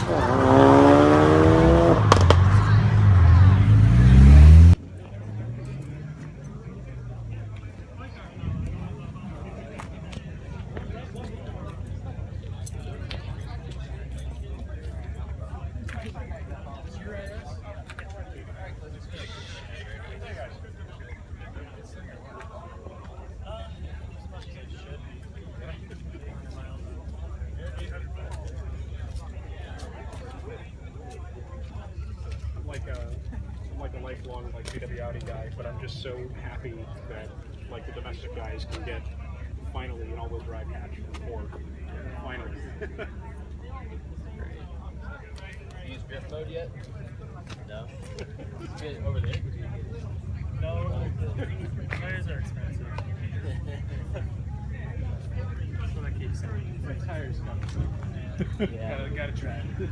I'm like a lifelong like VW Audi guy, but I'm just so happy that like the domestic guys can get finally an all-wheel drive hatch from Ford. Finally. You use drift mode yet? No. Get over there. No, tires are expensive. That's what I keep saying. My tires coming. Yeah. Gotta try it.